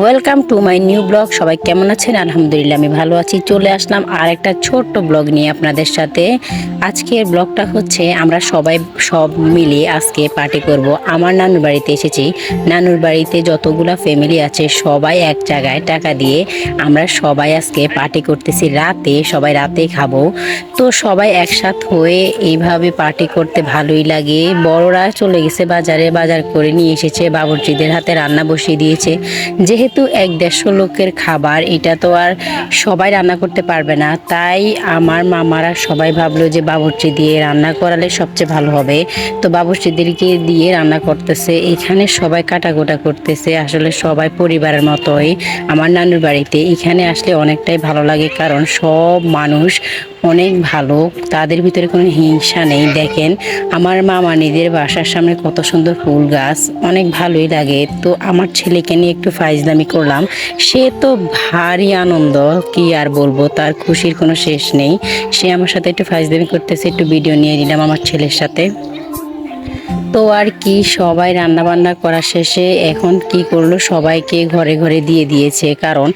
Welcome to my new blog. সবাই কেমন আছেন? আলহামদুলিল্লাহ আমি ভালো আছি। চলে আসলাম আর একটা ছোট্ট ব্লগ নিয়ে আপনাদের সাথে। আজকের ব্লগটা হচ্ছে আমরা সব মিলে আজকে পার্টি করব। আমার নানুর বাড়িতে এসেছি। নানুর বাড়িতে যতগুলা ফ্যামিলি আছে সবাই এক জায়গায় টাকা দিয়ে আমরা সবাই আজকে পার্টি করতেছি। সবাই রাতে খাবো। তো সবাই একসাথ হয়ে এইভাবে পার্টি করতে ভালোই লাগে। বড়রা চলে গেছে বাজারে, বাজার করে নিয়ে এসেছে, বাবুর্চিদের হাতে রান্না বসিয়ে দিয়েছে। যেহেতু 1-150 লোকের খাবার, এটা তো আর সবাই রান্না করতে পারবে না, তাই আমার মামারা সবাই ভাবলো যে বাবুর্চি দিয়ে রান্না করালে সবচেয়ে ভালো হবে। তো বাবুর্চিদেরকে দিয়ে রান্না করতেছে। এখানে সবাই কাটাকুটা করতেছে। আসলে সবাই পরিবারের মতোই আমার নানুর বাড়িতে এখানে আসলে অনেকটাই ভালো লাগে, কারণ সব মানুষ অনেক ভালো, তাদের ভিতরে কোনো হিংসা নেই। দেখেন আমার মামানিদের বাসার সামনে কত সুন্দর ফুল গাছ, অনেক ভালোই লাগে। তো আমার ছেলেকে নিয়ে একটু ফাইজলামি করলাম। সে তো ভারী আনন্দ, কি আর বলবো, তার খুশির কোনো শেষ নেই। সে আমার সাথে একটু ফাইজলামি করতেছে, একটু ভিডিও নিয়ে নিলাম আমার ছেলের সাথে। তো আর কি, সবাই রান্না বান্না করা শেষে এখন কি করলো, সবাইকে ঘরে ঘরে দিয়ে দিয়েছে। কারণ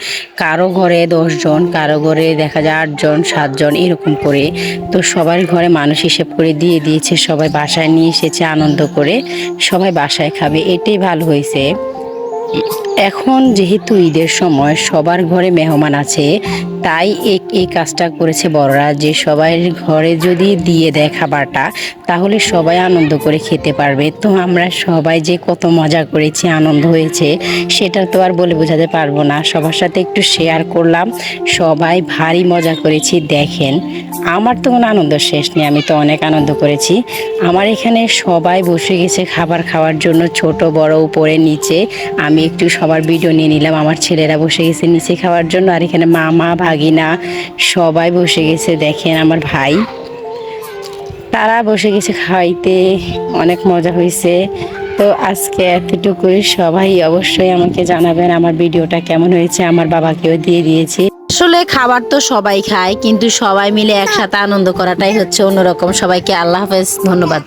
কারো ঘরে 10 জন, কারো ঘরে দেখা যায় 8 জন 7 জন এরকম করে। তো সবার ঘরে মানুষ হিসেব করে দিয়ে দিয়েছে। সবাই বাসায় নিয়ে এসেছে আনন্দ করে, সবাই বাসায় খাবে, এটাই ভালো হয়েছে। এখন যেহেতু ঈদের সময় সবার ঘরে মেহমান আছে, তাই এই কাজটা করেছে বড়রা, যে সবাই ঘরে যদি দিয়ে দেয় খাবারটা, তাহলে সবাই আনন্দ করে খেতে পারবে। তো আমরা সবাই যে কত মজা করেছি, আনন্দ হয়েছে, সেটা তো আর বলে বোঝাতে পারবো না। সবার সাথে একটু শেয়ার করলাম, সবাই ভারী মজা করেছি। দেখেন আমার তো কোনো আনন্দ শেষ নেই, আমি তো অনেক আনন্দ করেছি। আমার এখানে সবাই বসে গেছে খাবার খাওয়ার জন্য, ছোট বড় উপরে নিচে। আমি একটু সবার ভিডিও নিয়ে নিলাম। আমার ছেলেরা বসে গেছে নিচে খাওয়ার জন্য, আর এখানে মামা ভাগিনা সবাই বসে গেছে। দেখেন আমার ভাই, তারা বসে গেছে খাইতে, অনেক মজা হয়েছে। তো আজকে এতটুকুই। সবাই অবশ্যই আমাকে জানাবেন আমার ভিডিওটা কেমন হয়েছে। আমার বাবাকেও দিয়ে দিয়েছি। আসলে খাবার তো সবাই খায়, কিন্তু সবাই মিলে একসাথে আনন্দ করাটাই হচ্ছে অন্যরকম। সবাইকে আল্লাহ হাফেজ, ধন্যবাদ।